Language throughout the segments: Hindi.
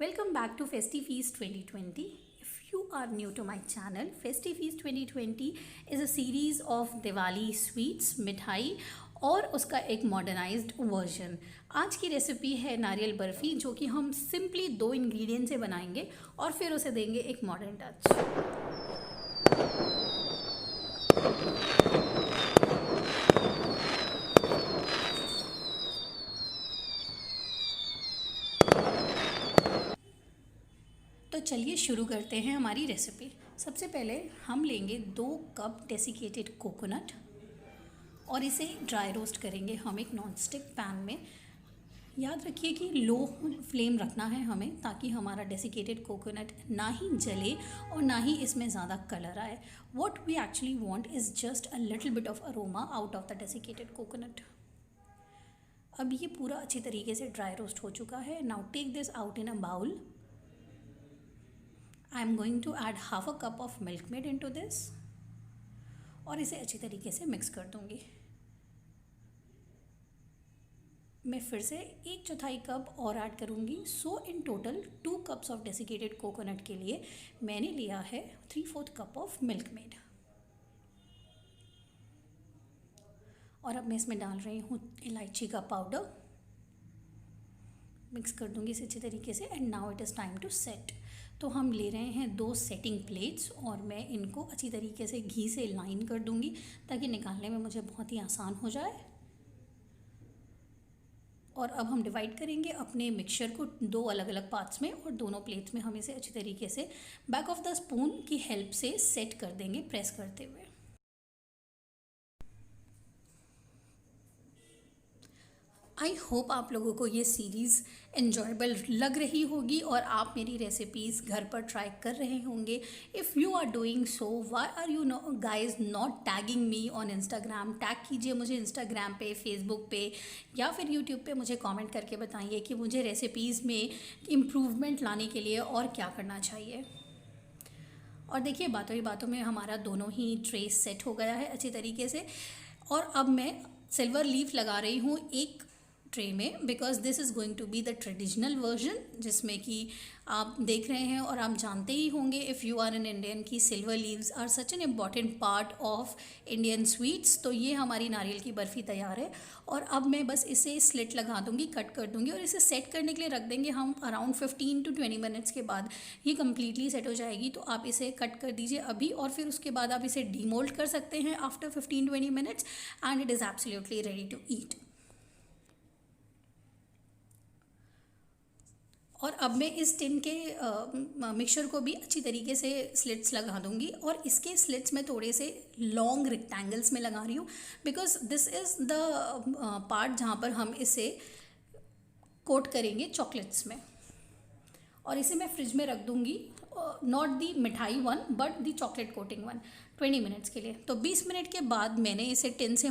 Welcome back to FestiFeast 2020. If you are new to my channel, FestiFeast 2020 is a series of Diwali sweets, मिठाई और उसका एक मॉडर्नाइज्ड वर्जन। आज की रेसिपी है नारियल बर्फ़ी, जो कि हम सिंपली 2 इंग्रेडिएंट से बनाएंगे और फिर उसे देंगे एक मॉडर्न टच। तो चलिए शुरू करते हैं हमारी रेसिपी। सबसे पहले हम लेंगे 2 कप डेसिकेटेड कोकोनट और इसे ड्राई रोस्ट करेंगे हम एक नॉन स्टिक पैन में। याद रखिए कि लो फ्लेम रखना है हमें, ताकि हमारा डेसिकेटेड कोकोनट ना ही जले और ना ही इसमें ज़्यादा कलर आए। What we actually want is just a little bit of aroma out of the desiccated coconut. अब ये पूरा अच्छी तरीके से ड्राई रोस्ट हो चुका है। Now take this out in a bowl. I am going to add half a cup of Milkmaid into this और इसे अच्छी तरीके से मिक्स कर दूंगी। मैं फिर से 1/4 कप और ऐड करूंगी। So in total 2 cups of desiccated coconut के लिए मैंने लिया है 3/4 कप ऑफ मिल्क मेड। और अब मैं इसमें डाल रही हूँ इलायची का पाउडर। मिक्स कर दूंगी इसे अच्छी तरीके से। And now it is time to set. तो हम ले रहे हैं 2 सेटिंग प्लेट्स और मैं इनको अच्छी तरीके से घी से लाइन कर दूंगी, ताकि निकालने में मुझे बहुत ही आसान हो जाए। और अब हम डिवाइड करेंगे अपने मिक्सचर को 2 अलग अलग पार्ट्स में और दोनों प्लेट्स में हम इसे अच्छी तरीके से बैक ऑफ द स्पून की हेल्प से सेट कर देंगे, प्रेस करते हुए। आई होप आप लोगों को ये सीरीज़ इन्जॉयबल लग रही होगी और आप मेरी रेसिपीज़ घर पर ट्राई कर रहे होंगे। If you are doing so, why are you guys not tagging me on Instagram? Tag कीजिए मुझे इंस्टाग्राम पे, फेसबुक पे या फिर यूट्यूब पे। मुझे कमेंट करके बताइए कि मुझे रेसिपीज़ में इम्प्रूवमेंट लाने के लिए और क्या करना चाहिए। और देखिए, बातों ही बातों में हमारा दोनों ही ट्रे सेट हो गया है अच्छी तरीके से। और अब मैं सिल्वर लीफ लगा रही हूँ एक ट्रे में, because this is going to be the traditional version, जिसमें कि आप देख रहे हैं और आप जानते ही होंगे if you are an Indian की silver leaves are such an important part of Indian sweets. तो ये हमारी नारियल की बर्फ़ी तैयार है। और अब मैं बस इसे स्लिट लगा दूंगी, कट कर दूंगी और इसे सेट करने के लिए रख देंगे हम अराउंड 15 to 20 मिनट्स के बाद ये कम्प्लीटली सेट हो जाएगी। तो आप इसे कट कर दीजिए अभी और फिर उसके बाद आप इसे डीमोल्ड कर सकते हैं after 15-20 minutes and it is absolutely ready to eat. और अब मैं इस टिन के मिक्सचर को भी अच्छी तरीके से स्लिट्स लगा दूंगी और इसके स्लिट्स में थोड़े से लॉन्ग रेक्टेंगल्स में लगा रही हूँ, because this is the part जहाँ पर हम इसे कोट करेंगे चॉकलेट्स में। और इसे मैं फ्रिज में रख दूंगी, नॉट दी मिठाई one but the chocolate coating one, 20 minutes के लिए। तो 20 मिनट के बाद मैंने इसे टिन से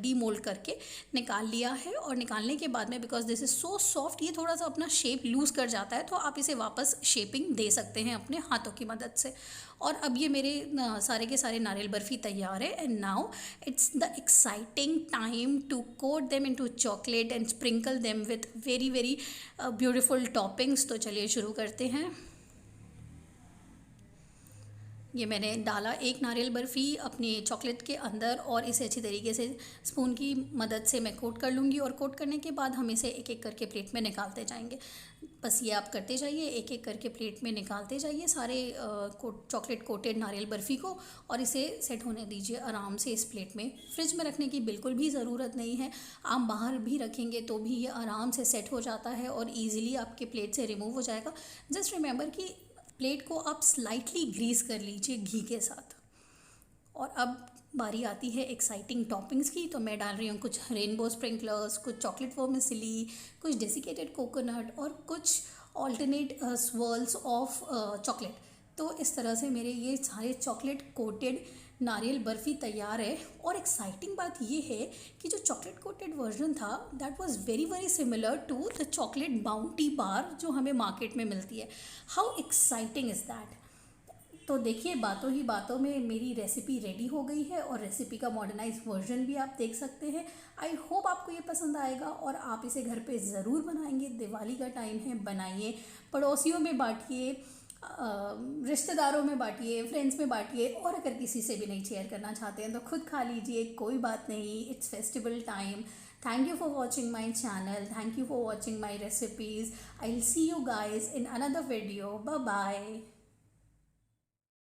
डीमोल्ड करके निकाल लिया है। और निकालने के बाद में, because this is so soft, ये थोड़ा सा अपना शेप लूज़ कर जाता है, तो आप इसे वापस शेपिंग दे सकते हैं अपने हाथों की मदद से। और अब ये मेरे सारे के सारे नारियल बर्फ़ी तैयार है। And now it's the exciting time to coat them into chocolate and sprinkle them with very very beautiful toppings. तो चलिए शुरू करते हैं। ये मैंने डाला एक नारियल बर्फ़ी अपने चॉकलेट के अंदर और इसे अच्छी तरीके से स्पून की मदद से मैं कोट कर लूँगी। और कोट करने के बाद हम इसे एक एक करके प्लेट में निकालते जाएंगे। बस ये आप करते जाइए, एक एक करके प्लेट में निकालते जाइए सारे चॉकलेट कोटेड नारियल बर्फ़ी को और इसे सेट होने दीजिए आराम से इस प्लेट में। फ्रिज में रखने की बिल्कुल भी ज़रूरत नहीं है, आप बाहर भी रखेंगे तो भी ये आराम से सेट हो जाता है और ईज़िली आपके प्लेट से रिमूव हो जाएगा। जस्ट रिमेंबर कि प्लेट को आप स्लाइटली ग्रीस कर लीजिए घी के साथ। और अब बारी आती है एक्साइटिंग टॉपिंग्स की। तो मैं डाल रही हूँ कुछ रेनबो स्प्रिंकलर्स, कुछ चॉकलेट वर्मिसेली, कुछ डेसिकेटेड कोकोनट और कुछ ऑल्टरनेट स्वर्ल्स ऑफ चॉकलेट। तो इस तरह से मेरे ये सारे चॉकलेट कोटेड नारियल बर्फ़ी तैयार है। और एक्साइटिंग बात ये है कि जो चॉकलेट कोटेड वर्जन था that was very very similar to the chocolate bounty bar जो हमें मार्केट में मिलती है। How exciting is that? तो देखिए बातों ही बातों में मेरी रेसिपी रेडी हो गई है और रेसिपी का मॉडर्नाइज वर्जन भी आप देख सकते हैं। आई होप आपको ये पसंद आएगा और आप इसे घर पे ज़रूर बनाएंगे। दिवाली का टाइम है, बनाइए, पड़ोसियों में बांटिए, रिश्तेदारों में बांटिए, फ्रेंड्स में बांटिए, और अगर किसी से भी नहीं शेयर करना चाहते हैं तो खुद खा लीजिए, कोई बात नहीं, it's festival time. Thank you for watching my channel. Thank you for watching my recipes. I'll see you guys in another video. Bye bye.